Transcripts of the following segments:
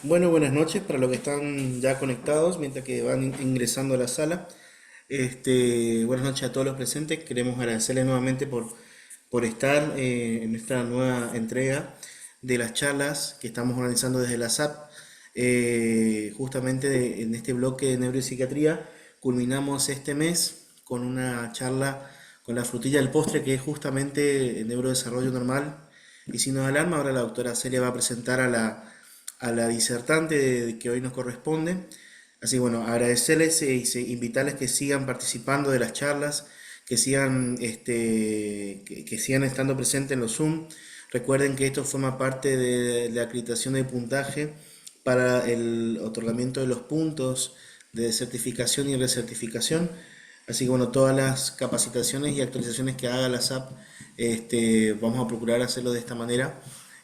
Bueno, buenas noches para los que están ya conectados mientras que van ingresando a la sala. Buenas noches a todos los presentes. Queremos agradecerles nuevamente por estar en esta nueva entrega de las charlas que estamos organizando desde la SAP. En este bloque de neuropsiquiatría culminamos este mes con una charla con la frutilla del postre que es justamente el neurodesarrollo normal y signos de alarma. Ahora la doctora Celia va a presentar a la disertante que hoy nos corresponde. Así que bueno, agradecerles y invitarles que sigan participando de las charlas, que sigan estando presentes en los Zoom. Recuerden que esto forma parte de la acreditación de puntaje para el otorgamiento de los puntos de certificación y recertificación. Así que bueno, todas las capacitaciones y actualizaciones que haga la SAP, vamos a procurar hacerlo de esta manera.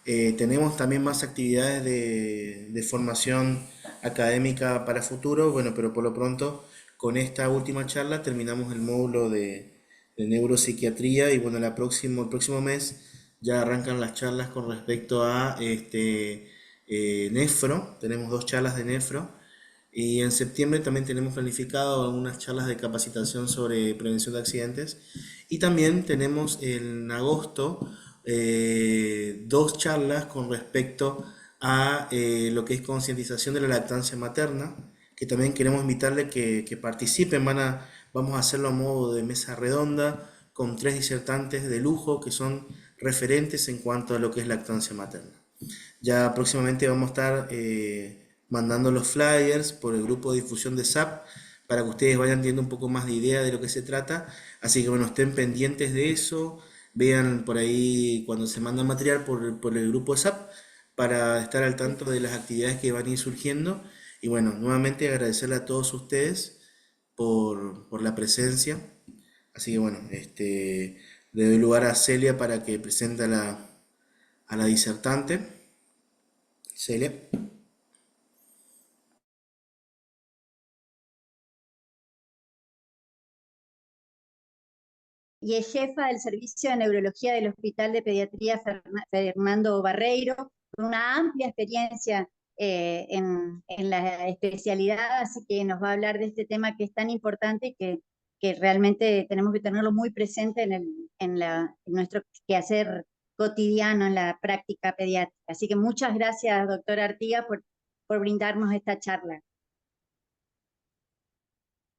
Tenemos también más actividades de formación académica para futuro, bueno, pero por lo pronto con esta última charla terminamos el módulo de neuropsiquiatría y bueno, el próximo mes ya arrancan las charlas con respecto a nefro, tenemos dos charlas de nefro y en septiembre también tenemos planificado unas charlas de capacitación sobre prevención de accidentes. Y también tenemos en agosto dos charlas con respecto a lo que es concientización de la lactancia materna, que también queremos invitarle que participen. Vamos a hacerlo a modo de mesa redonda con tres disertantes de lujo que son referentes en cuanto a lo que es lactancia materna. Ya próximamente vamos a estar mandando los flyers por el grupo de difusión de SAP para que ustedes vayan teniendo un poco más de idea de lo que se trata. Así que bueno, estén pendientes de eso, vean por ahí cuando se manda material por el grupo de SAP para estar al tanto de las actividades que van a ir surgiendo. Y bueno, nuevamente agradecerle a todos ustedes por la presencia. Así que bueno, le doy lugar a Celia para que presente a la disertante. Celia. Y es jefa del Servicio de Neurología del Hospital de Pediatría Fernando Barreiro, con una amplia experiencia en la especialidad, así que nos va a hablar de este tema que es tan importante y que realmente tenemos que tenerlo muy presente en nuestro quehacer cotidiano en la práctica pediátrica. Así que muchas gracias, doctora Artiga, por brindarnos esta charla.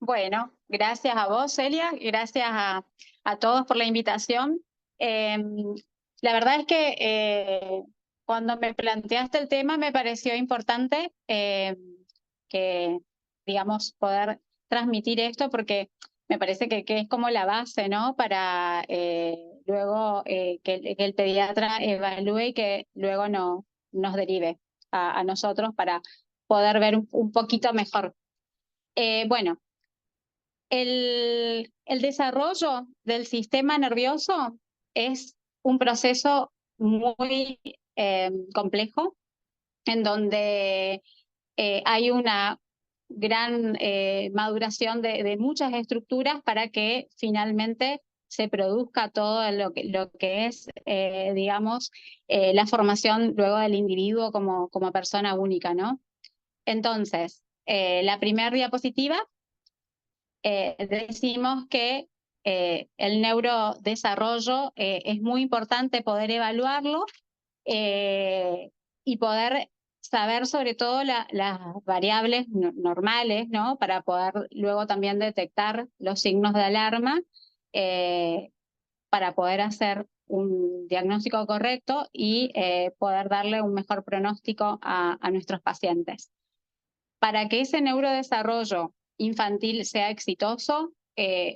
Bueno, gracias a vos, Celia, gracias a todos por la invitación. Eh, la verdad es que cuando me planteaste el tema me pareció importante que, digamos, poder transmitir esto porque me parece que es como la base, ¿no? Para luego que el pediatra evalúe y que luego nos derive a nosotros para poder ver un poquito mejor. Bueno. El desarrollo del sistema nervioso es un proceso muy complejo en donde hay una gran maduración de muchas estructuras para que finalmente se produzca todo lo que es, digamos, la formación luego del individuo como persona única, ¿no? Entonces, la primera diapositiva decimos que el neurodesarrollo es muy importante poder evaluarlo y poder saber sobre todo las variables normales, ¿no? Para poder luego también detectar los signos de alarma para poder hacer un diagnóstico correcto y poder darle un mejor pronóstico a nuestros pacientes. Para que ese neurodesarrollo infantil sea exitoso,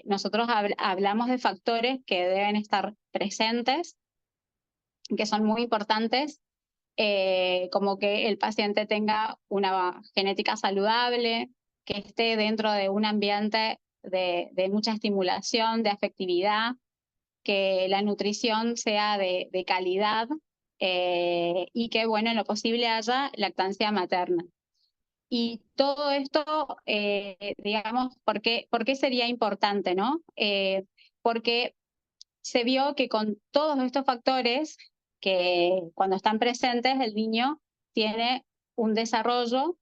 nosotros hablamos de factores que deben estar presentes, que son muy importantes, como que el paciente tenga una genética saludable, que esté dentro de un ambiente de mucha estimulación, de afectividad, que la nutrición sea de calidad y que, bueno, en lo posible haya lactancia materna. Y todo esto, digamos, ¿por qué sería importante, no? Porque se vio que con todos estos factores, que cuando están presentes, el niño tiene un desarrollo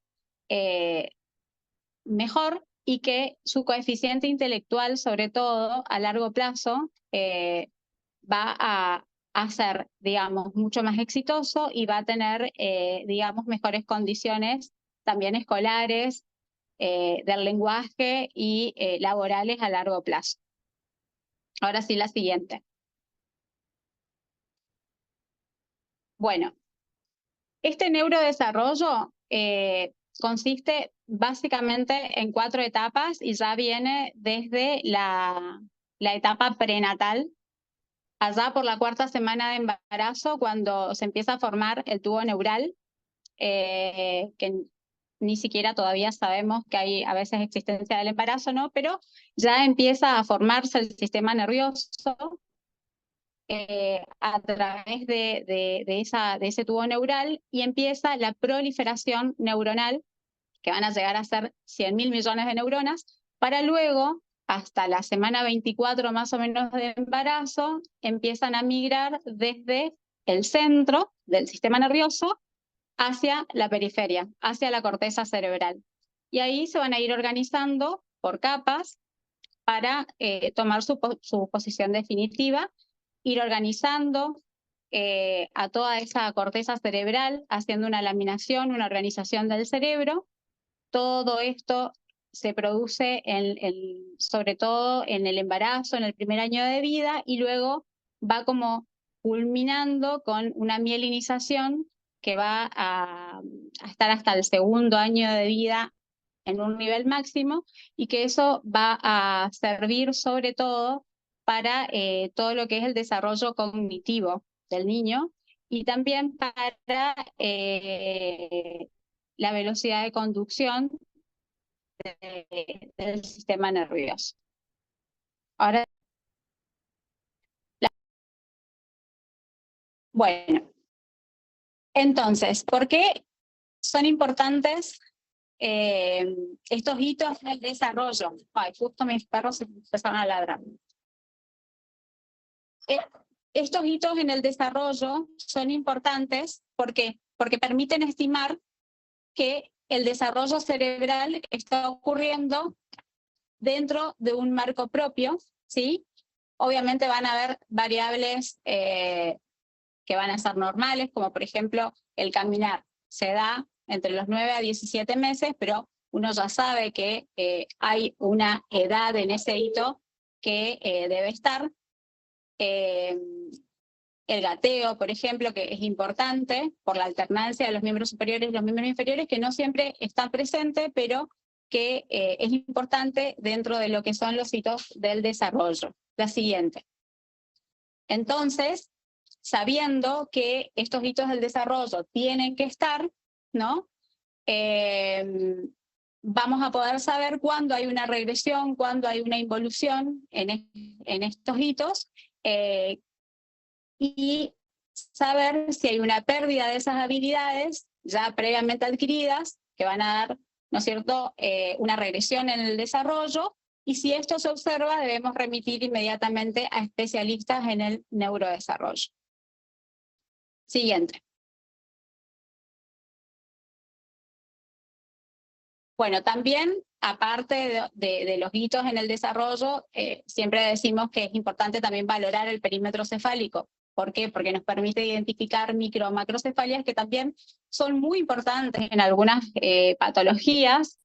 mejor y que su coeficiente intelectual, sobre todo a largo plazo, va a ser, digamos, mucho más exitoso y va a tener, digamos, mejores condiciones también escolares, del lenguaje y laborales a largo plazo. Ahora sí, la siguiente. Bueno, este neurodesarrollo consiste básicamente en 4 etapas y ya viene desde la etapa prenatal, allá por la 4ª semana de embarazo, cuando se empieza a formar el tubo neural, que ni siquiera todavía sabemos que hay a veces existencia del embarazo, ¿no? Pero ya empieza a formarse el sistema nervioso a través de ese tubo neural y empieza la proliferación neuronal, que van a llegar a ser 100.000 millones de neuronas, para luego, hasta la semana 24 más o menos de embarazo, empiezan a migrar desde el centro del sistema nervioso hacia la periferia, hacia la corteza cerebral. Y ahí se van a ir organizando por capas para tomar su posición definitiva, ir organizando a toda esa corteza cerebral, haciendo una laminación, una organización del cerebro. Todo esto se produce sobre todo en el embarazo, en el primer año de vida, y luego va como culminando con una mielinización que va a estar hasta el 2.º año de vida en un nivel máximo, y que eso va a servir sobre todo para todo lo que es el desarrollo cognitivo del niño y también para la velocidad de conducción del sistema nervioso. Ahora, bueno, entonces, ¿por qué son importantes estos hitos en el desarrollo? Ay, justo mis perros empezaron a ladrar. Estos hitos en el desarrollo son importantes porque permiten estimar que el desarrollo cerebral está ocurriendo dentro de un marco propio, ¿sí? Obviamente van a haber variables que van a ser normales, como por ejemplo el caminar. Se da entre los 9 a 17 meses, pero uno ya sabe que hay una edad en ese hito que debe estar. El gateo, por ejemplo, que es importante por la alternancia de los miembros superiores y los miembros inferiores, que no siempre está presente, pero que es importante dentro de lo que son los hitos del desarrollo. La siguiente. Entonces, sabiendo que estos hitos del desarrollo tienen que estar, ¿no? Vamos a poder saber cuándo hay una regresión, cuándo hay una involución en estos hitos, y saber si hay una pérdida de esas habilidades ya previamente adquiridas, que van a dar, ¿no es cierto?, una regresión en el desarrollo, y si esto se observa, debemos remitir inmediatamente a especialistas en el neurodesarrollo. Siguiente. Bueno, también, aparte de los hitos en el desarrollo, siempre decimos que es importante también valorar el perímetro cefálico. ¿Por qué? Porque nos permite identificar micro o macrocefalias que también son muy importantes en algunas patologías,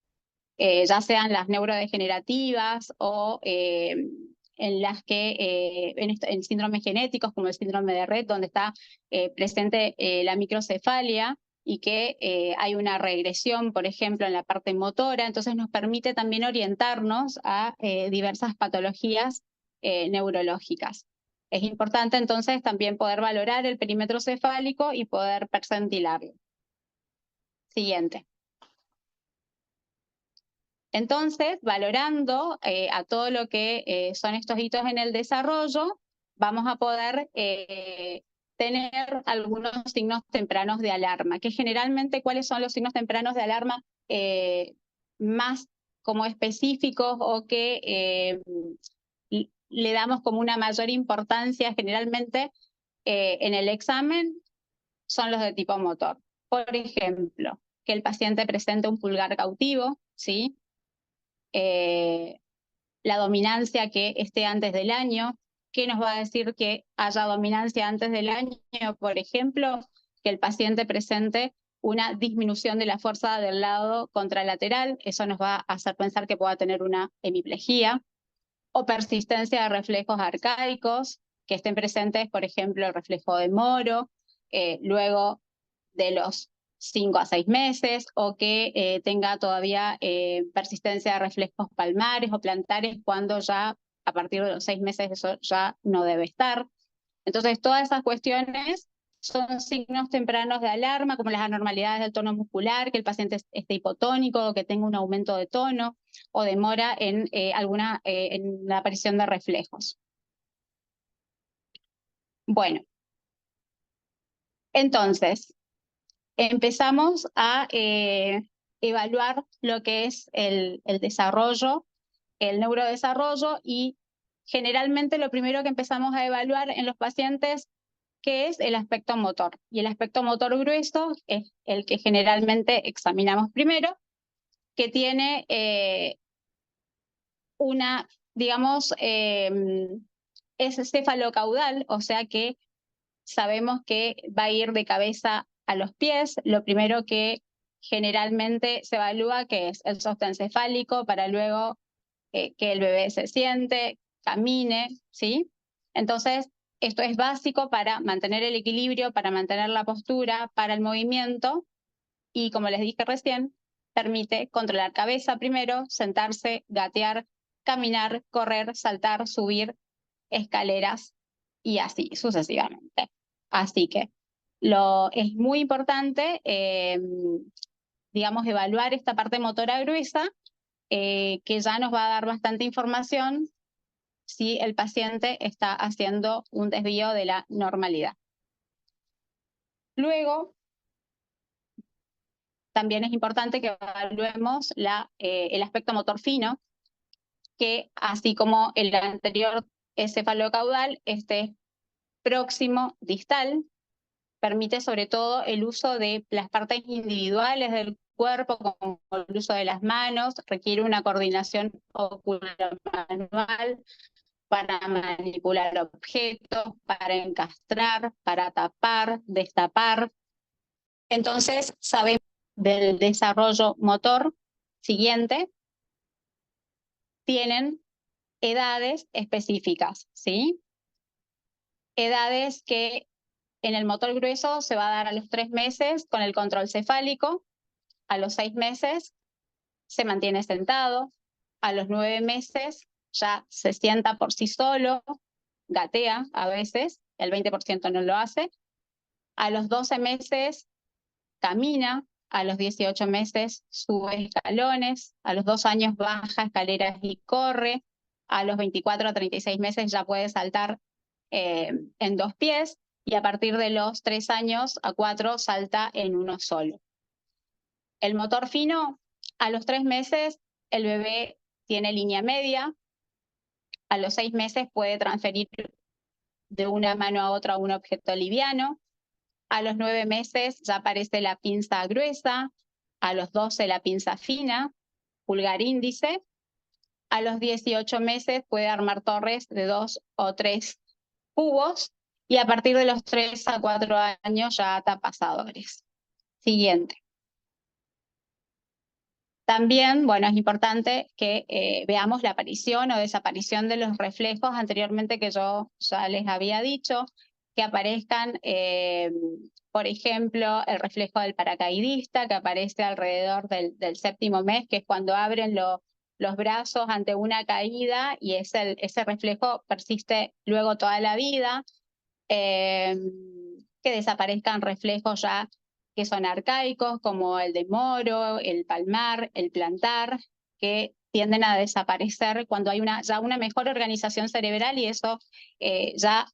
ya sean las neurodegenerativas o en las que, en síndromes genéticos como el síndrome de Rett, donde está presente la microcefalia, y que hay una regresión, por ejemplo, en la parte motora. Entonces nos permite también orientarnos a diversas patologías neurológicas. Es importante entonces también poder valorar el perímetro cefálico y poder percentilarlo. Siguiente. Entonces, valorando a todo lo que son estos hitos en el desarrollo, vamos a poder tener algunos signos tempranos de alarma, que generalmente, ¿cuáles son los signos tempranos de alarma más como específicos o que le damos como una mayor importancia generalmente en el examen? Son los de tipo motor. Por ejemplo, que el paciente presente un pulgar cautivo, ¿sí? La dominancia que esté antes del año. ¿Qué nos va a decir que haya dominancia antes del año? Por ejemplo, que el paciente presente una disminución de la fuerza del lado contralateral. Eso nos va a hacer pensar que pueda tener una hemiplegia. O persistencia de reflejos arcaicos, que estén presentes, por ejemplo, el reflejo de Moro, luego de los 5 a 6 meses, o que tenga todavía persistencia de reflejos palmares o plantares cuando ya a partir de los 6 meses eso ya no debe estar. Entonces, todas esas cuestiones son signos tempranos de alarma, como las anormalidades del tono muscular, que el paciente esté hipotónico, o que tenga un aumento de tono, o demora en en la aparición de reflejos. Bueno, entonces, empezamos a evaluar lo que es el desarrollo, el neurodesarrollo, y generalmente lo primero que empezamos a evaluar en los pacientes, que es el aspecto motor. Y el aspecto motor grueso es el que generalmente examinamos primero, que tiene digamos, es cefalocaudal, o sea que sabemos que va a ir de cabeza a los pies. Lo primero que generalmente se evalúa, que es el sostén cefálico, para luego que el bebé se siente, camine, ¿sí? Entonces, esto es básico para mantener el equilibrio, para mantener la postura, para el movimiento, y como les dije recién, permite controlar cabeza primero, sentarse, gatear, caminar, correr, saltar, subir escaleras y así sucesivamente. Así que es muy importante, digamos, evaluar esta parte motora gruesa, que ya nos va a dar bastante información si el paciente está haciendo un desvío de la normalidad. Luego, también es importante que evaluemos el aspecto motor fino, que así como el anterior es cefalocaudal, este próximo distal permite sobre todo el uso de las partes individuales del cuerpo, como el uso de las manos, requiere una coordinación oculomanual para manipular objetos, para encastrar, para tapar, destapar. Entonces, sabemos del desarrollo motor siguiente, tienen edades específicas, ¿sí? Edades que en el motor grueso se va a dar a los 3 meses con el control cefálico, a los 6 meses se mantiene sentado, a los 9 meses ya se sienta por sí solo, gatea a veces, el 20% no lo hace, a los 12 meses camina, a los 18 meses sube escalones, a los 2 años baja escaleras y corre, a los 24 a 36 meses ya puede saltar en 2 pies, y a partir de los 3 años a 4 salta en uno solo. El motor fino, a los 3 meses el bebé tiene línea media, a los 6 meses puede transferir de una mano a otra un objeto liviano, a los 9 meses ya aparece la pinza gruesa, a los 12 la pinza fina, pulgar índice, a los 18 meses puede armar torres de 2 o 3 cubos, y a partir de los 3 a 4 años ya ata pasadores. Siguiente. También, bueno, es importante que veamos la aparición o desaparición de los reflejos anteriormente que yo ya les había dicho, que aparezcan, por ejemplo, el reflejo del paracaidista, que aparece alrededor del 7º mes, que es cuando abren los brazos ante una caída, y ese reflejo persiste luego toda la vida. Que desaparezcan reflejos ya que son arcaicos, como el de Moro, el palmar, el plantar, que tienden a desaparecer cuando hay ya una mejor organización cerebral, y eso ya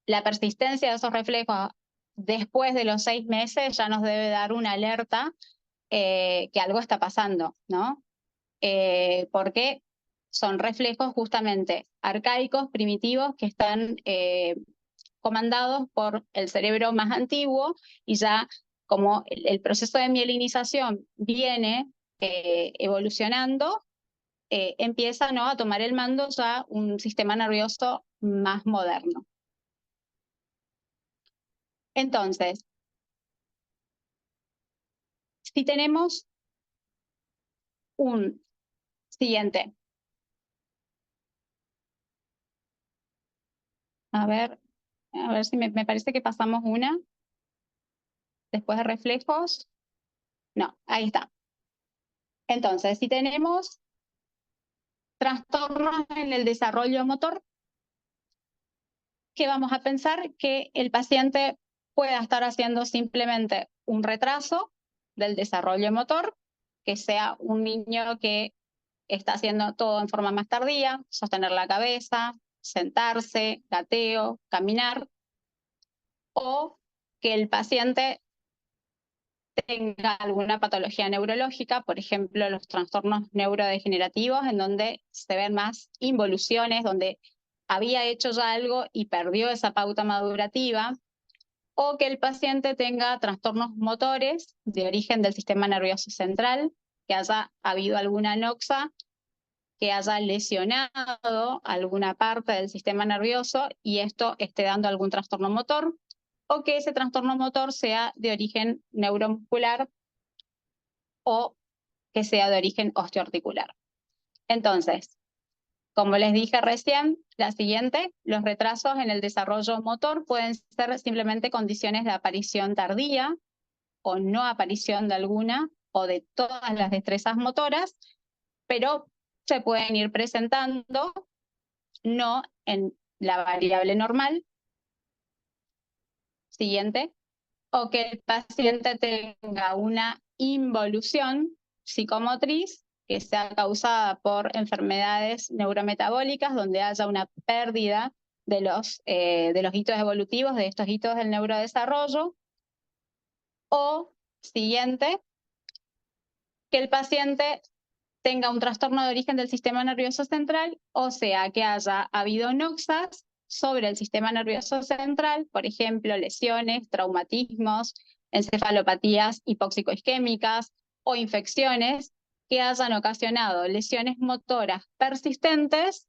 la persistencia de esos reflejos después de los 6 meses ya nos debe dar una alerta que algo está pasando, ¿no? Porque son reflejos justamente arcaicos, primitivos, que están comandados por el cerebro más antiguo, y ya como el proceso de mielinización viene evolucionando, empieza, ¿no?, a tomar el mando ya un sistema nervioso más moderno. Entonces, si tenemos un siguiente, a ver si me parece que pasamos una, después de reflejos, no, ahí está. Entonces, si tenemos trastornos en el desarrollo motor, ¿qué vamos a pensar? Que el paciente pueda estar haciendo simplemente un retraso del desarrollo motor, que sea un niño que está haciendo todo en forma más tardía, sostener la cabeza, sentarse, gateo, caminar, o que el paciente tenga alguna patología neurológica, por ejemplo, los trastornos neurodegenerativos, en donde se ven más involuciones, donde había hecho ya algo y perdió esa pauta madurativa, o que el paciente tenga trastornos motores de origen del sistema nervioso central, que haya habido alguna anoxa que haya lesionado alguna parte del sistema nervioso y esto esté dando algún trastorno motor, o que ese trastorno motor sea de origen neuromuscular o que sea de origen osteoarticular. Entonces, como les dije recién, la siguiente, los retrasos en el desarrollo motor pueden ser simplemente condiciones de aparición tardía o no aparición de alguna o de todas las destrezas motoras, pero se pueden ir presentando no en la variable normal. Siguiente. O que el paciente tenga una involución psicomotriz que sea causada por enfermedades neurometabólicas, donde haya una pérdida de los hitos evolutivos, de estos hitos del neurodesarrollo. O, siguiente, que el paciente tenga un trastorno de origen del sistema nervioso central, o sea, que haya habido noxas sobre el sistema nervioso central, por ejemplo, lesiones, traumatismos, encefalopatías hipóxico-isquémicas o infecciones que hayan ocasionado lesiones motoras persistentes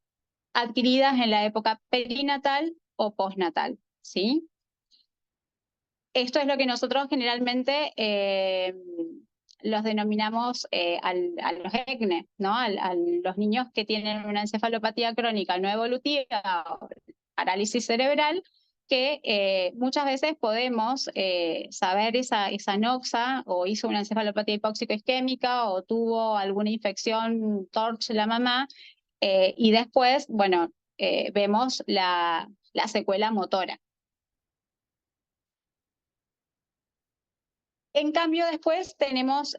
adquiridas en la época perinatal o postnatal, ¿sí? Esto es lo que nosotros generalmente los denominamos a los ECNE, ¿no? A los niños que tienen una encefalopatía crónica no evolutiva, o parálisis cerebral, que muchas veces podemos saber esa noxa, o hizo una encefalopatía hipóxico-isquémica, o tuvo alguna infección TORCH la mamá, y después, bueno, vemos la secuela motora. En cambio, después tenemos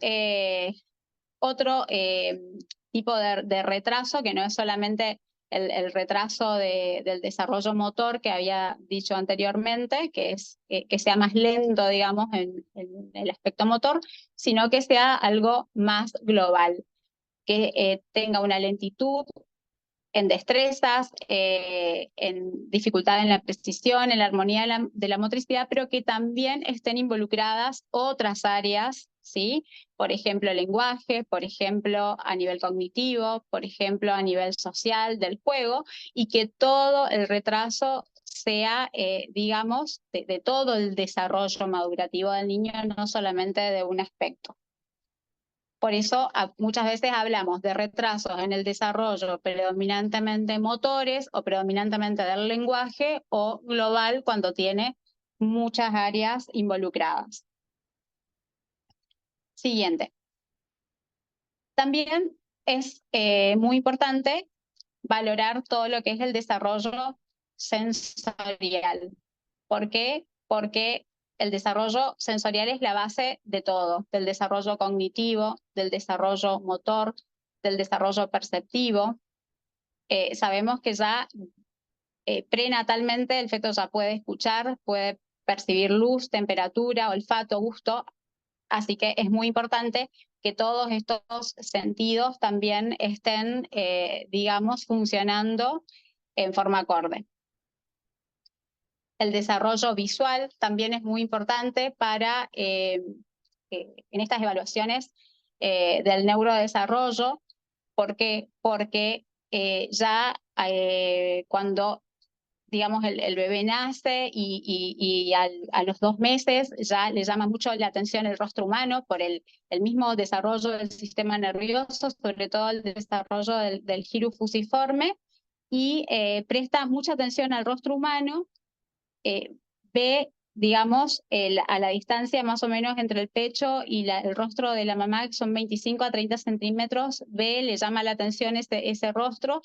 otro tipo de retraso, que no es solamente el retraso del desarrollo motor que había dicho anteriormente, que es que sea más lento, digamos, en el aspecto motor, sino que sea algo más global, que tenga una lentitud en destrezas, en dificultad en la precisión, en la armonía de la motricidad, pero que también estén involucradas otras áreas, ¿sí? Por ejemplo, lenguaje, por ejemplo, a nivel cognitivo, por ejemplo, a nivel social, del juego, y que todo el retraso sea, digamos, de todo el desarrollo madurativo del niño, no solamente de un aspecto. Por eso muchas veces hablamos de retrasos en el desarrollo predominantemente motores o predominantemente del lenguaje, o global cuando tiene muchas áreas involucradas. Siguiente. También es muy importante valorar todo lo que es el desarrollo sensorial. ¿Por qué? Porque el desarrollo sensorial es la base de todo, del desarrollo cognitivo, del desarrollo motor, del desarrollo perceptivo. Sabemos que ya prenatalmente el feto ya puede escuchar, puede percibir luz, temperatura, olfato, gusto, así que es muy importante que todos estos sentidos también estén, digamos, funcionando en forma acorde. El desarrollo visual también es muy importante para, en estas evaluaciones del neurodesarrollo. ¿Por qué? Porque ya cuando, digamos, el bebé nace y a los 2 meses ya le llama mucho la atención el rostro humano por el mismo desarrollo del sistema nervioso, sobre todo el desarrollo del giro fusiforme, y presta mucha atención al rostro humano. Ve, digamos, a la distancia más o menos entre el pecho y el rostro de la mamá, que son 25 a 30 centímetros, le llama la atención ese rostro,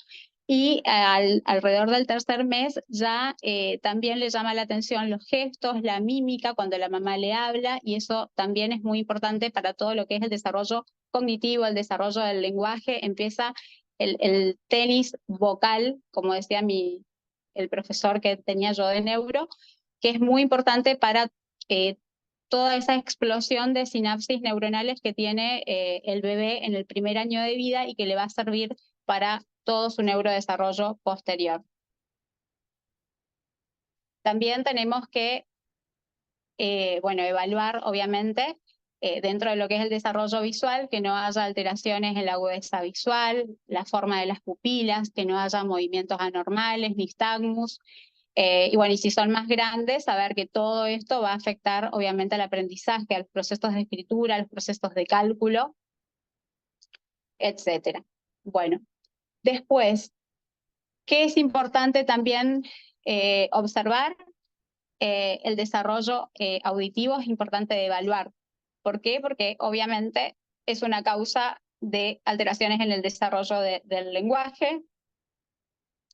y alrededor del 3er mes ya también le llama la atención los gestos, la mímica, cuando la mamá le habla, y eso también es muy importante para todo lo que es el desarrollo cognitivo, el desarrollo del lenguaje. Empieza el tenis vocal, como decía el profesor que tenía yo de neuro, que es muy importante para toda esa explosión de sinapsis neuronales que tiene el bebé en el primer año de vida y que le va a servir para todo su neurodesarrollo posterior. También tenemos que, bueno, evaluar, obviamente, dentro de lo que es el desarrollo visual, que no haya alteraciones en la agudeza visual, la forma de las pupilas, que no haya movimientos anormales, nistagmus. Y bueno, y si son más grandes, saber que todo esto va a afectar obviamente al aprendizaje, a los procesos de escritura, a los procesos de cálculo, etc. Bueno, después, ¿qué es importante también observar? El desarrollo auditivo es importante de evaluar. ¿Por qué? Porque obviamente es una causa de alteraciones en el desarrollo del lenguaje,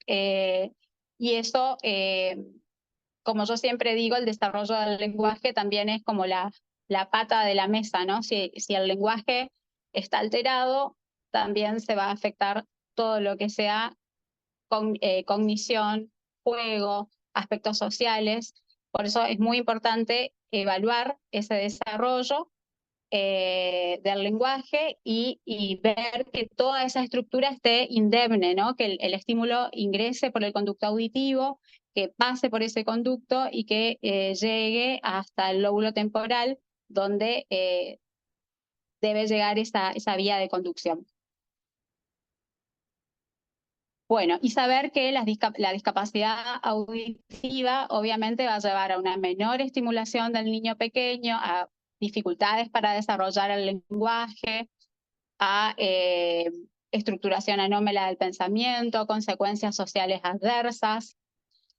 y eso, como yo siempre digo, el desarrollo del lenguaje también es como la pata de la mesa, ¿no? Si el lenguaje está alterado, también se va a afectar todo lo que sea cognición, juego, aspectos sociales. Por eso es muy importante evaluar ese desarrollo del lenguaje y ver que toda esa estructura esté indemne, ¿no? Que el estímulo ingrese por el conducto auditivo, que pase por ese conducto y que llegue hasta el lóbulo temporal, donde debe llegar esa vía de conducción. Bueno, y saber que la discapacidad auditiva obviamente va a llevar a una menor estimulación del niño pequeño, a dificultades para desarrollar el lenguaje, a estructuración anómala del pensamiento, consecuencias sociales adversas.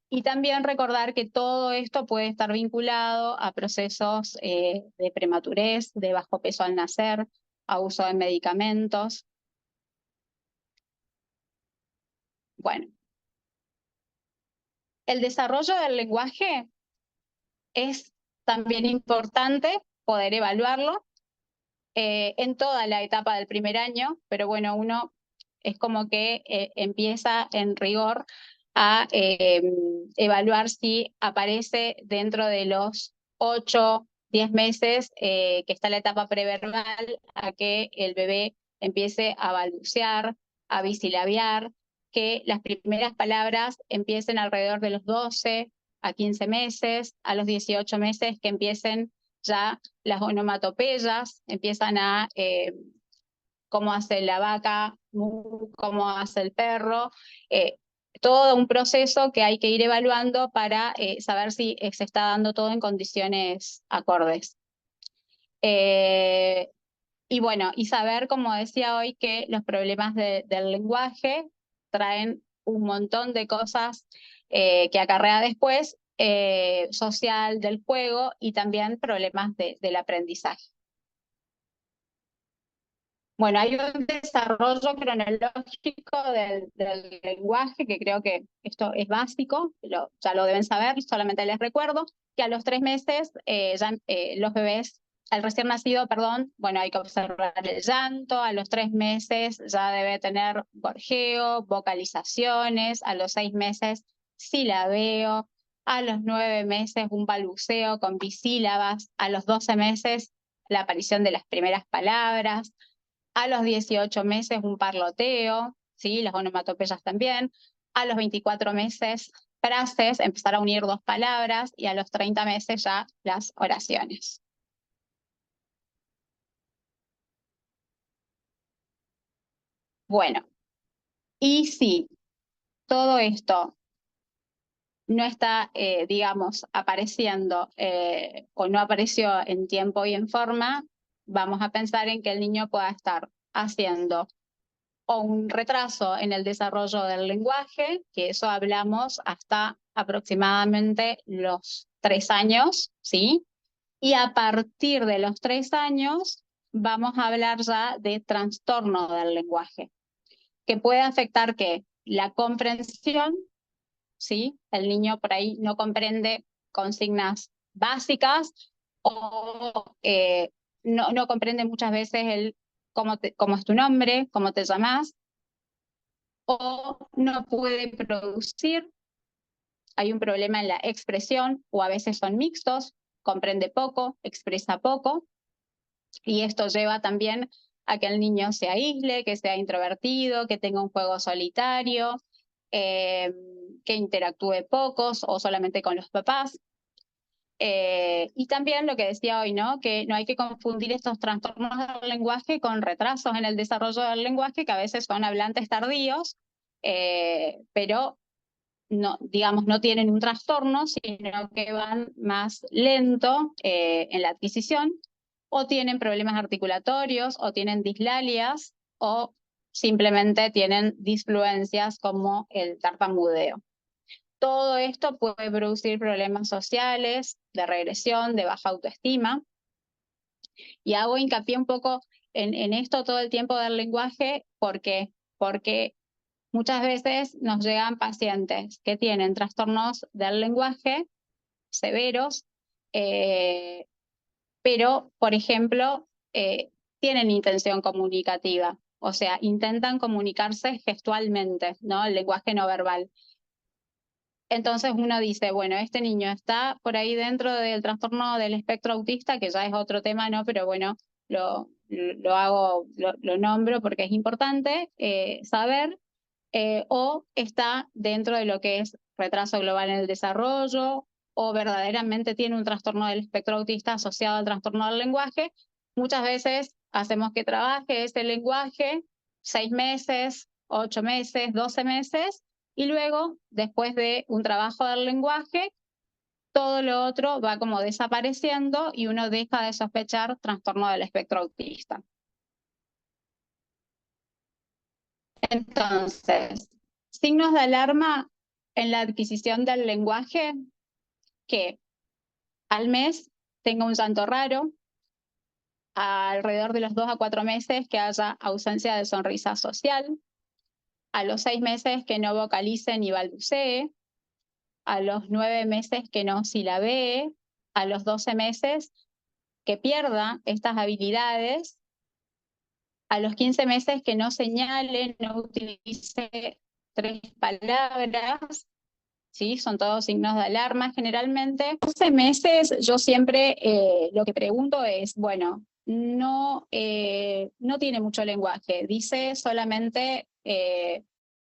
Y también recordar que todo esto puede estar vinculado a procesos de prematurez, de bajo peso al nacer, a uso de medicamentos. Bueno, el desarrollo del lenguaje es también importante poder evaluarlo en toda la etapa del primer año, pero bueno, uno es como que empieza en rigor a evaluar si aparece dentro de los 8, 10 meses que está la etapa preverbal, a que el bebé empiece a balbucear, a bisilabiar, que las primeras palabras empiecen alrededor de los 12 a 15 meses, a los 18 meses que empiecen ya las onomatopeyas, empiezan a cómo hace la vaca, cómo hace el perro, todo un proceso que hay que ir evaluando para saber si se está dando todo en condiciones acordes. Y bueno, y saber, como decía hoy, que los problemas del lenguaje traen un montón de cosas que acarrea después, social, del juego, y también problemas del aprendizaje. Bueno, hay un desarrollo cronológico del lenguaje, que creo que esto es básico, ya lo deben saber, solamente les recuerdo que a los 3 meses ya los bebés al recién nacido, perdón, bueno, hay que observar el llanto, a los 3 meses ya debe tener gorjeo, vocalizaciones, a los 6 meses silabeo, a los 9 meses un balbuceo con bisílabas, a los 12 meses la aparición de las primeras palabras, a los 18 meses un parloteo, ¿sí? Las onomatopeyas también, a los 24 meses frases, empezar a unir 2 palabras, y a los 30 meses ya las oraciones. Bueno, y si todo esto no está, digamos, apareciendo o no apareció en tiempo y en forma, vamos a pensar en que el niño pueda estar haciendo o un retraso en el desarrollo del lenguaje, que eso hablamos hasta aproximadamente los 3 años, ¿sí? Y a partir de los 3 años vamos a hablar ya de trastorno del lenguaje, que puede afectar ¿qué? La comprensión, ¿sí? El niño por ahí no comprende consignas básicas o no comprende muchas veces el cómo es tu nombre, cómo te llamas, o no puede producir, hay un problema en la expresión, o a veces son mixtos, comprende poco, expresa poco, y esto lleva también a que el niño se aísle, que sea introvertido, que tenga un juego solitario, que interactúe pocos o solamente con los papás. Y también lo que decía hoy, ¿no? Que no hay que confundir estos trastornos del lenguaje con retrasos en el desarrollo del lenguaje, que a veces son hablantes tardíos, pero no, digamos, no tienen un trastorno, sino que van más lento en la adquisición, o tienen problemas articulatorios, o tienen dislalias, o simplemente tienen disfluencias como el tartamudeo. Todo esto puede producir problemas sociales, de regresión, de baja autoestima. Y hago hincapié un poco en esto todo el tiempo del lenguaje, porque muchas veces nos llegan pacientes que tienen trastornos del lenguaje severos, pero, por ejemplo, tienen intención comunicativa, o sea, intentan comunicarse gestualmente, ¿no? El lenguaje no verbal. Entonces uno dice, bueno, este niño está por ahí dentro del trastorno del espectro autista, que ya es otro tema, ¿no? Pero bueno, lo nombro porque es importante saber, o está dentro de lo que es retraso global en el desarrollo, o verdaderamente tiene un trastorno del espectro autista asociado al trastorno del lenguaje. Muchas veces hacemos que trabaje ese lenguaje 6 meses, 8 meses, 12 meses, y luego, después de un trabajo del lenguaje, todo lo otro va como desapareciendo y uno deja de sospechar trastorno del espectro autista. Entonces, signos de alarma en la adquisición del lenguaje, que al mes tenga un llanto raro, alrededor de los 2 a 4 meses que haya ausencia de sonrisa social, a los 6 meses que no vocalice ni balbucee, a los 9 meses que no silabee, a los 12 meses que pierda estas habilidades, a los 15 meses que no señale, no utilice 3 palabras, ¿sí? Son todos signos de alarma generalmente. 12 meses yo siempre lo que pregunto es, bueno, no tiene mucho lenguaje, dice solamente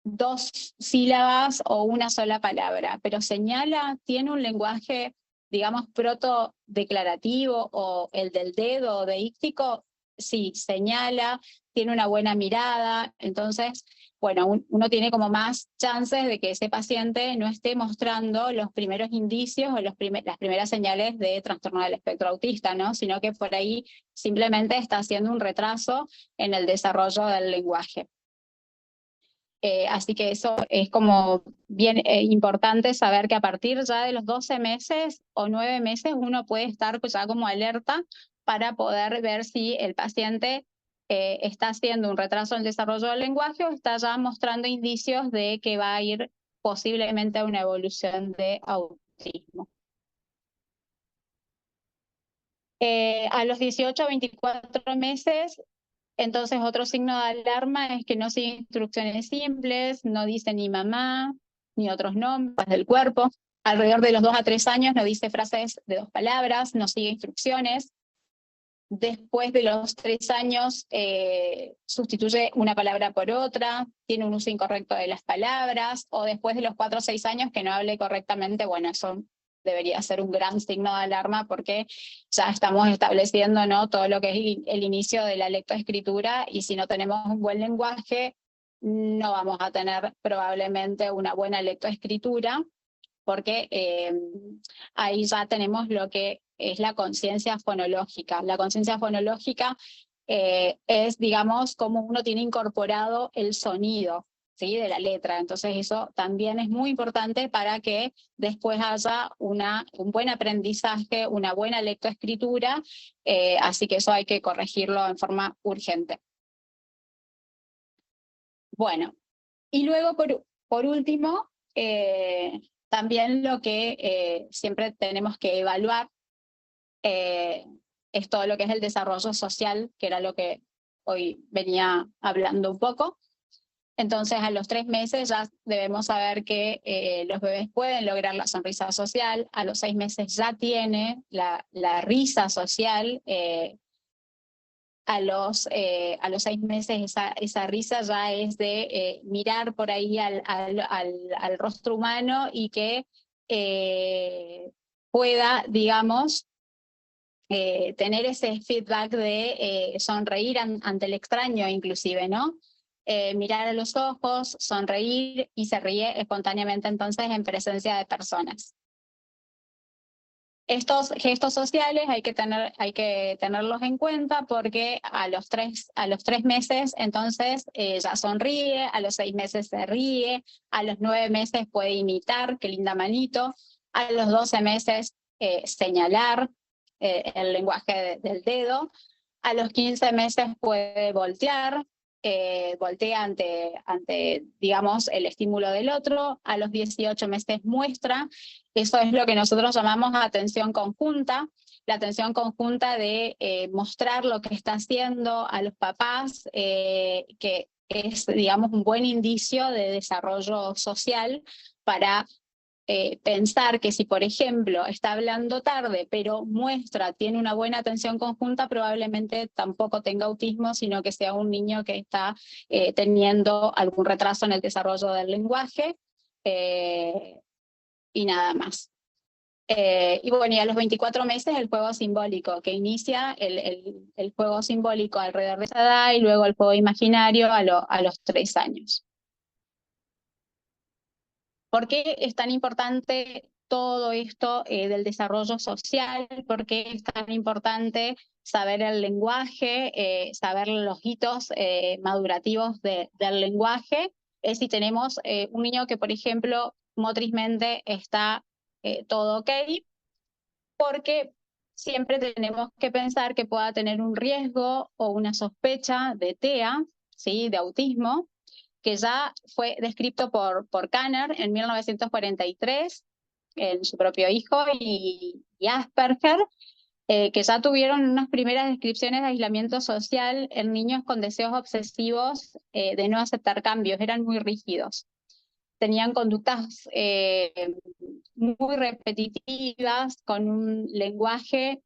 2 sílabas o una sola palabra, pero señala, tiene un lenguaje, digamos, proto-declarativo o el del dedo o deíctico, sí, señala, tiene una buena mirada, entonces, bueno, uno tiene como más chances de que ese paciente no esté mostrando los primeros indicios o las primeras señales de trastorno del espectro autista, ¿no? Sino que por ahí simplemente está haciendo un retraso en el desarrollo del lenguaje. Así que eso es como bien importante saber que a partir ya de los 12 meses o 9 meses uno puede estar ya como alerta para poder ver si el paciente está haciendo un retraso en el desarrollo del lenguaje o está ya mostrando indicios de que va a ir posiblemente a una evolución de autismo. A los 18 o 24 meses, entonces otro signo de alarma es que no sigue instrucciones simples, no dice ni mamá, ni otros nombres del cuerpo. Alrededor de los 2 a 3 años no dice frases de 2 palabras, no sigue instrucciones. Después de los 3 años sustituye una palabra por otra, tiene un uso incorrecto de las palabras, o después de los 4 o 6 años que no hable correctamente, bueno, eso debería ser un gran signo de alarma porque ya estamos estableciendo, ¿no?, todo lo que es el inicio de la lectoescritura, y si no tenemos un buen lenguaje, no vamos a tener probablemente una buena lectoescritura, porque ahí ya tenemos lo que es la conciencia fonológica. La conciencia fonológica es, digamos, cómo uno tiene incorporado el sonido, ¿sí?, de la letra. Entonces eso también es muy importante para que después haya un buen aprendizaje, una buena lectoescritura, así que eso hay que corregirlo en forma urgente. Bueno, y luego por último, también lo que siempre tenemos que evaluar es todo lo que es el desarrollo social, que era lo que hoy venía hablando un poco. Entonces, a los 3 meses ya debemos saber que los bebés pueden lograr la sonrisa social. A los 6 meses ya tiene la risa social. A los 6 meses esa risa ya es de mirar por ahí al rostro humano y que pueda, digamos, tener ese feedback de sonreír ante el extraño inclusive, ¿no? Mirar a los ojos, sonreír, y se ríe espontáneamente entonces en presencia de personas. Estos gestos sociales hay que tenerlos en cuenta porque a los 3 meses entonces ya sonríe, a los 6 meses se ríe, a los 9 meses puede imitar, qué linda manito, a los 12 meses señalar el lenguaje del dedo, a los 15 meses puede voltear, voltea ante, digamos, el estímulo del otro, a los 18 meses muestra. Eso es lo que nosotros llamamos atención conjunta, la atención conjunta de mostrar lo que está haciendo a los papás, que es, digamos, un buen indicio de desarrollo social para pensar que si, por ejemplo, está hablando tarde, pero tiene una buena atención conjunta, probablemente tampoco tenga autismo, sino que sea un niño que está teniendo algún retraso en el desarrollo del lenguaje, y nada más. Y bueno, y a los 24 meses el juego simbólico, que inicia el juego simbólico alrededor de esa edad, y luego el juego imaginario a los 3 años. ¿Por qué es tan importante todo esto del desarrollo social? ¿Por qué es tan importante saber el lenguaje, saber los hitos madurativos del lenguaje? Es si tenemos un niño que, por ejemplo, motrizmente está todo ok, porque siempre tenemos que pensar que pueda tener un riesgo o una sospecha de TEA, ¿sí?, de autismo, que ya fue descrito por Kanner en 1943, en su propio hijo, y Asperger, que ya tuvieron unas primeras descripciones de aislamiento social en niños con deseos obsesivos de no aceptar cambios, eran muy rígidos. Tenían conductas muy repetitivas, con un lenguaje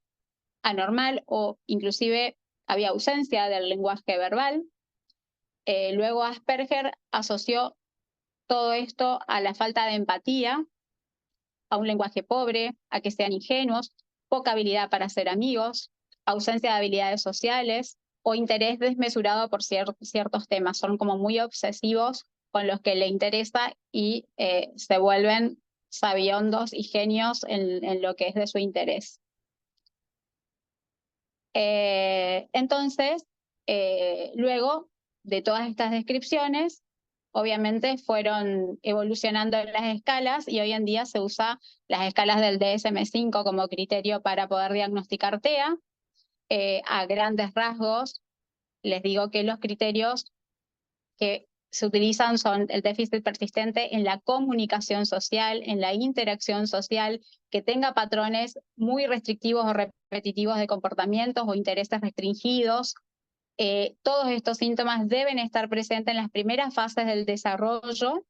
anormal, o inclusive había ausencia del lenguaje verbal. Luego Asperger asoció todo esto a la falta de empatía, a un lenguaje pobre, a que sean ingenuos, poca habilidad para ser amigos, ausencia de habilidades sociales o interés desmesurado por ciertos temas. Son como muy obsesivos con los que le interesa y se vuelven sabiondos y genios en lo que es de su interés. Entonces, luego de todas estas descripciones, obviamente fueron evolucionando las escalas, y hoy en día se usa las escalas del DSM-5 como criterio para poder diagnosticar TEA. A grandes rasgos, les digo que los criterios que se utilizan son el déficit persistente en la comunicación social, en la interacción social, que tenga patrones muy restrictivos o repetitivos de comportamientos o intereses restringidos. Todos estos síntomas deben estar presentes en las primeras fases del desarrollo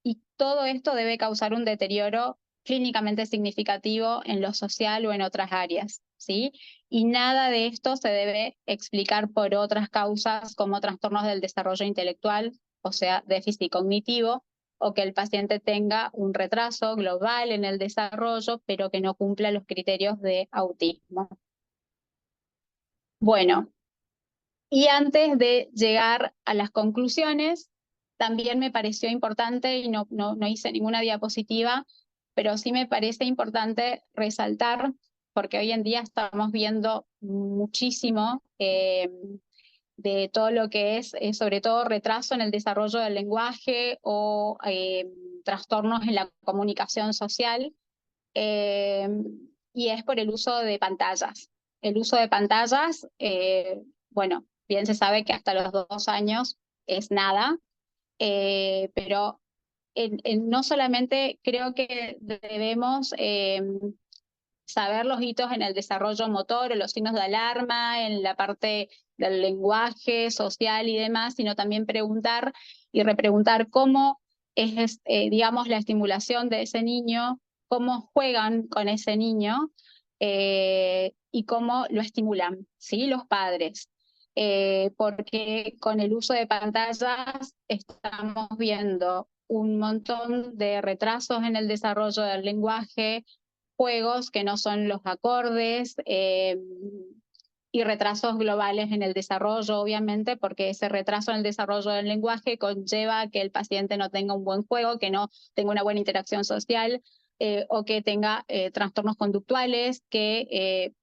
y todo esto debe causar un deterioro clínicamente significativo en lo social o en otras áreas, ¿sí? Y nada de esto se debe explicar por otras causas como trastornos del desarrollo intelectual, o sea, déficit cognitivo, o que el paciente tenga un retraso global en el desarrollo, pero que no cumpla los criterios de autismo. Bueno, y antes de llegar a las conclusiones, también me pareció importante, y no hice ninguna diapositiva, pero sí me parece importante resaltar, porque hoy en día estamos viendo muchísimo de todo lo que es, sobre todo, retraso en el desarrollo del lenguaje o trastornos en la comunicación social, y es por el uso de pantallas. El uso de pantallas, bueno, bien se sabe que hasta los 2 años es nada, pero no solamente creo que debemos saber los hitos en el desarrollo motor o los signos de alarma, en la parte del lenguaje social y demás, sino también preguntar y repreguntar cómo es, digamos, la estimulación de ese niño, cómo juegan con ese niño y cómo lo estimulan, ¿sí? Los padres. Porque con el uso de pantallas estamos viendo un montón de retrasos en el desarrollo del lenguaje, juegos que no son los acordes y retrasos globales en el desarrollo, obviamente, porque ese retraso en el desarrollo del lenguaje conlleva que el paciente no tenga un buen juego, que no tenga una buena interacción social o que tenga trastornos conductuales que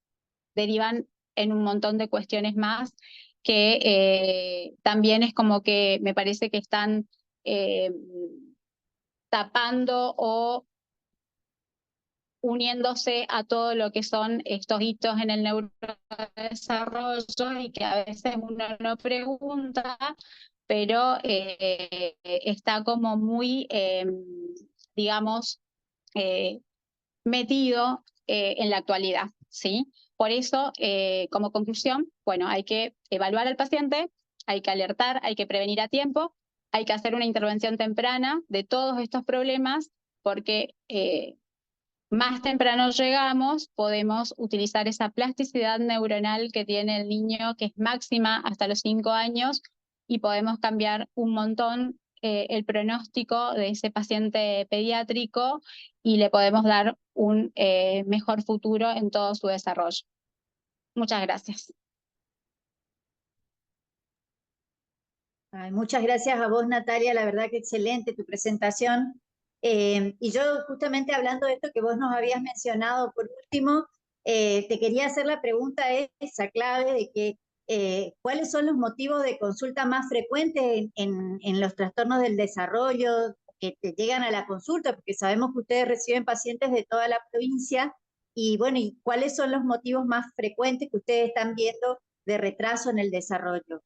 derivan en un montón de cuestiones más que también es como que me parece que están tapando o uniéndose a todo lo que son estos hitos en el neurodesarrollo y que a veces uno no pregunta, pero está como muy, digamos, metido en la actualidad, ¿sí? Por eso, como conclusión, bueno, hay que evaluar al paciente, hay que alertar, hay que prevenir a tiempo, hay que hacer una intervención temprana de todos estos problemas, porque más temprano llegamos, podemos utilizar esa plasticidad neuronal que tiene el niño, que es máxima hasta los 5 años, y podemos cambiar un montón el pronóstico de ese paciente pediátrico y le podemos dar un mejor futuro en todo su desarrollo. Muchas gracias. Ay, muchas gracias a vos, Natalia, la verdad que excelente tu presentación. Y yo justamente hablando de esto que vos nos habías mencionado por último, te quería hacer la pregunta esa clave de que ¿cuáles son los motivos de consulta más frecuentes en los trastornos del desarrollo que te llegan a la consulta? Porque sabemos que ustedes reciben pacientes de toda la provincia y bueno, ¿y cuáles son los motivos más frecuentes que ustedes están viendo de retraso en el desarrollo?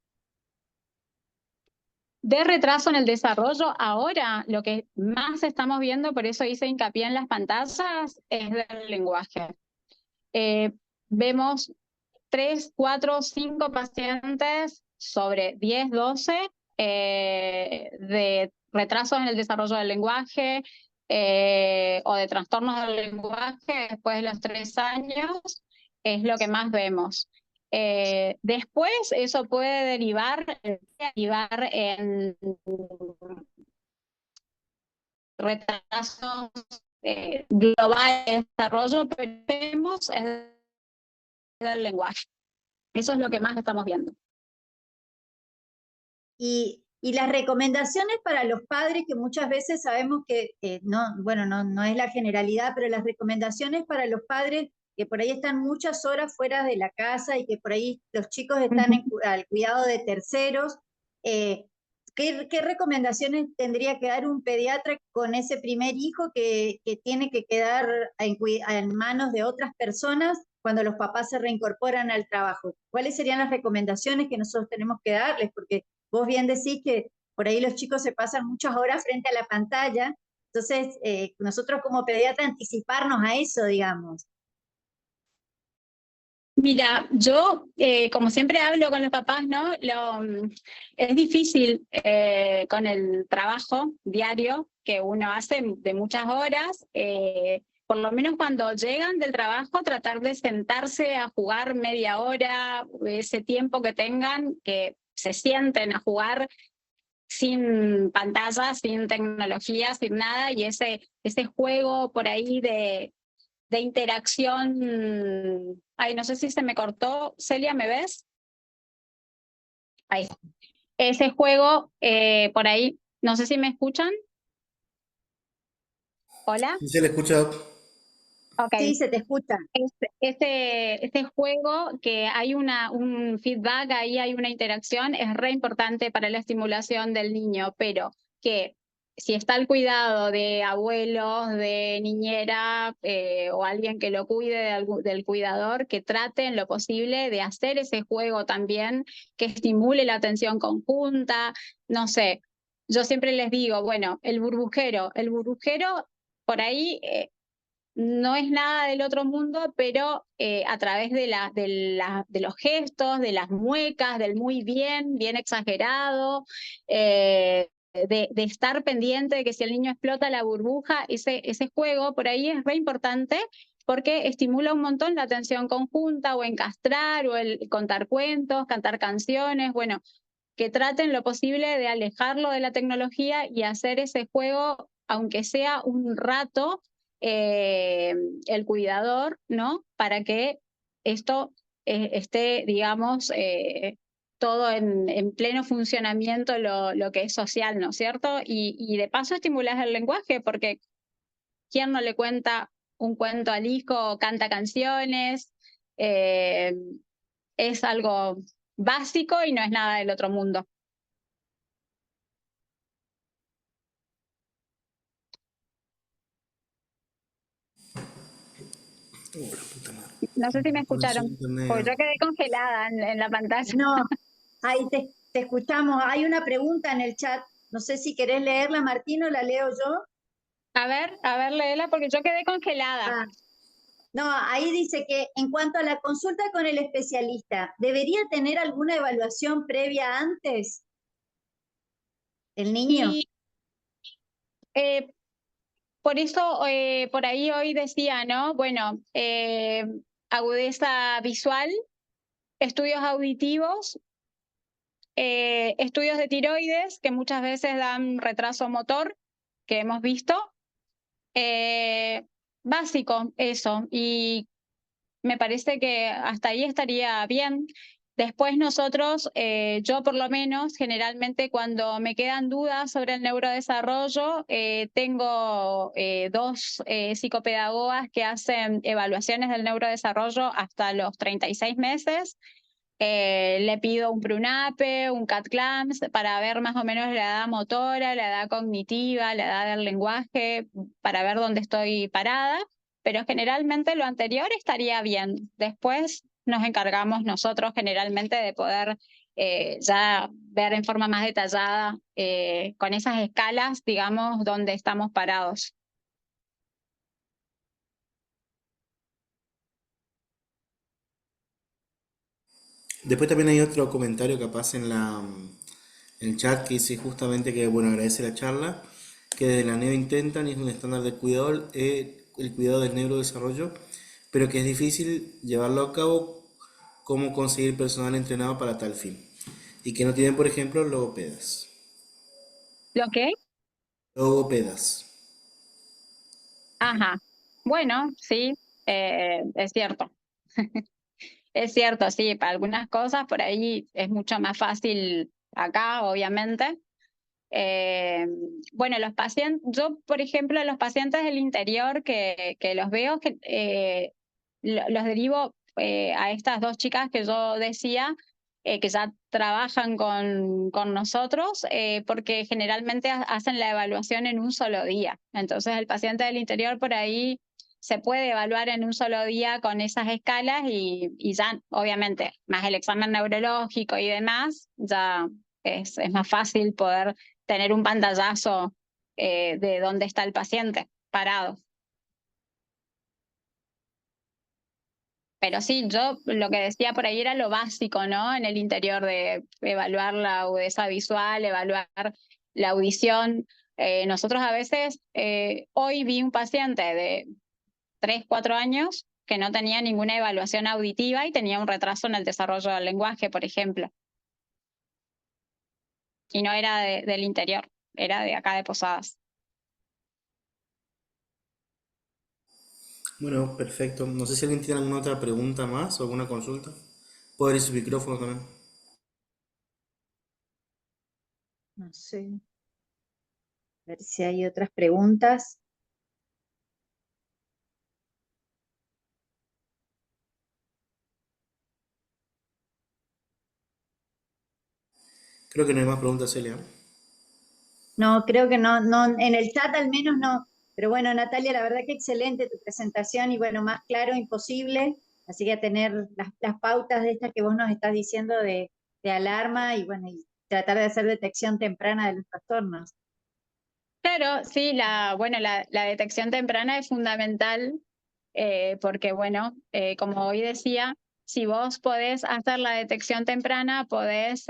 De retraso en el desarrollo, ahora lo que más estamos viendo, por eso hice hincapié en las pantallas, es del lenguaje. Vemos 3, 4, 5 pacientes sobre 10, 12 de retrasos en el desarrollo del lenguaje o de trastornos del lenguaje después de los 3 años, es lo que más vemos. Después eso puede derivar en retrasos globales de desarrollo, pero vemos es del lenguaje. Eso es lo que más estamos viendo. Y las recomendaciones para los padres, que muchas veces sabemos que no, bueno, no es la generalidad, pero las recomendaciones para los padres que por ahí están muchas horas fuera de la casa y que por ahí los chicos están al cuidado de terceros, ¿qué recomendaciones tendría que dar un pediatra con ese primer hijo que tiene que quedar en manos de otras personas cuando los papás se reincorporan al trabajo? ¿Cuáles serían las recomendaciones que nosotros tenemos que darles? Porque vos bien decís que por ahí los chicos se pasan muchas horas frente a la pantalla, entonces nosotros como pediatra anticiparnos a eso, digamos. Mira, yo como siempre hablo con los papás, ¿no? Es difícil con el trabajo diario que uno hace de muchas horas, por lo menos cuando llegan del trabajo, tratar de sentarse a jugar media hora, ese tiempo que tengan, que se sienten a jugar sin pantalla, sin tecnología, sin nada, y ese juego por ahí de interacción. Ay, no sé si se me cortó. Celia, ¿me ves? Ahí. Ese juego por ahí, no sé si me escuchan. Hola. ¿Sí se le escucha? Ok. Sí, se te escucha. Este juego que hay un feedback, ahí hay una interacción, es re importante para la estimulación del niño, pero que si está al cuidado de abuelos, de niñera o alguien que lo cuide del cuidador, que trate en lo posible de hacer ese juego también, que estimule la atención conjunta, no sé. Yo siempre les digo, bueno, el burbujero por ahí no es nada del otro mundo, pero a través de los gestos, de las muecas, del muy bien, bien exagerado, de estar pendiente de que si el niño explota la burbuja, ese juego por ahí es re importante porque estimula un montón la atención conjunta o encastrar o el contar cuentos, cantar canciones, bueno, que traten lo posible de alejarlo de la tecnología y hacer ese juego, aunque sea un rato, eh, el cuidador, ¿no? Para que esto esté, digamos, todo en pleno funcionamiento, lo que es social, ¿no es cierto? Y de paso estimulas el lenguaje, porque ¿quién no le cuenta un cuento al hijo o canta canciones? Eh, es algo básico y no es nada del otro mundo. Oh, la puta madre. No sé si me Conexión a escucharon, porque internet. yo quedé congelada en la pantalla. No, ahí te escuchamos. Hay una pregunta en el chat. No sé si querés leerla, Martín, o la leo yo. A ver, léela, porque yo quedé congelada. Ah, no, ahí dice que en cuanto a la consulta con el especialista, ¿debería tener alguna evaluación previa antes el niño? Y eh, por eso, por ahí hoy decía, ¿no? Bueno, agudeza visual, estudios auditivos, estudios de tiroides, que muchas veces dan retraso motor, que hemos visto. Básico, eso. Y me parece que hasta ahí estaría bien. Después nosotros, yo por lo menos, generalmente cuando me quedan dudas sobre el neurodesarrollo, tengo dos psicopedagogas que hacen evaluaciones del neurodesarrollo hasta los 36 meses. Le pido un PRUNAPE, un CAT-CLAMS para ver más o menos la edad motora, la edad cognitiva, la edad del lenguaje, para ver dónde estoy parada, pero generalmente lo anterior estaría bien. Después nos encargamos nosotros generalmente de poder ya ver en forma más detallada con esas escalas, digamos, dónde estamos parados. Después también hay otro comentario capaz en el chat que dice justamente que, bueno, agradece la charla, que desde la NEO intentan y es un estándar de cuidado, el cuidado del neurodesarrollo, pero que es difícil llevarlo a cabo, cómo conseguir personal entrenado para tal fin. Y que no tienen, por ejemplo, logopedas. ¿Lo qué? Logopedas. Ajá. Bueno, sí, es cierto. Es cierto, sí, para algunas cosas por ahí es mucho más fácil acá, obviamente. Eh, bueno, los pacientes, yo, por ejemplo, los pacientes del interior que los veo, que los derivo a estas dos chicas que yo decía, que ya trabajan con nosotros, porque generalmente hacen la evaluación en un solo día. Entonces, el paciente del interior por ahí se puede evaluar en un solo día con esas escalas y ya, obviamente, más el examen neurológico y demás, ya es más fácil poder tener un pantallazo de dónde está el paciente parado. Pero sí, yo lo que decía por ahí era lo básico, ¿no? En el interior de evaluar la agudeza visual, evaluar la audición. Nosotros a veces, hoy vi un paciente de 3, 4 años que no tenía ninguna evaluación auditiva y tenía un retraso en el desarrollo del lenguaje, por ejemplo. Y no era del interior, era de acá de Posadas. Bueno, perfecto. No sé si alguien tiene alguna otra pregunta más o alguna consulta. Puede abrir su micrófono también. No sé. A ver si hay otras preguntas. Creo que no hay más preguntas, Celia. No, creo que no, no, en el chat al menos no. Pero bueno, Natalia, la verdad que excelente tu presentación y bueno, más claro imposible. Así que a tener las pautas de estas que vos nos estás diciendo de alarma y bueno, y tratar de hacer detección temprana de los trastornos. Claro, sí, la detección temprana es fundamental porque, bueno, como hoy decía, si vos podés hacer la detección temprana, podés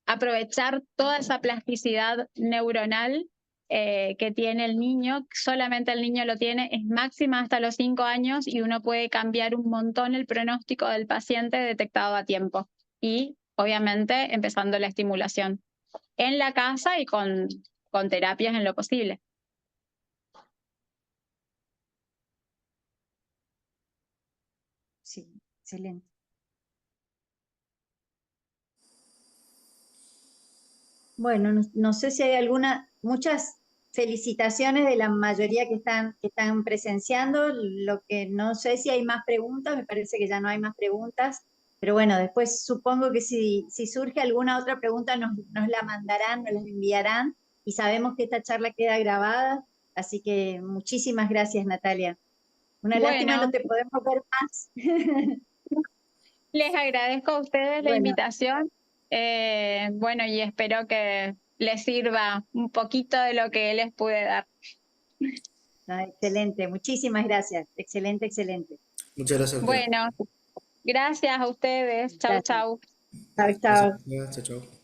aprovechar toda esa plasticidad neuronal que tiene el niño, solamente el niño lo tiene, es máxima hasta los 5 años y uno puede cambiar un montón el pronóstico del paciente detectado a tiempo. Y, obviamente, empezando la estimulación en la casa y con terapias en lo posible. Sí, excelente. Bueno, no, no sé si hay muchas felicitaciones de la mayoría que están presenciando. Lo que no sé si hay más preguntas, me parece que ya no hay más preguntas. Pero bueno, después supongo que si surge alguna otra pregunta nos la mandarán, nos la enviarán y sabemos que esta charla queda grabada. Así que muchísimas gracias, Natalia. Una lástima no Bueno, te podemos ver más. les agradezco a ustedes la Bueno, invitación. Bueno, y espero que les sirva un poquito de lo que les pude dar. no, excelente, muchísimas gracias. Excelente, excelente. Muchas gracias a usted. Bueno, gracias a ustedes. Chau, Gracias. chau. Chao, Gracias. chao. Chao, chao.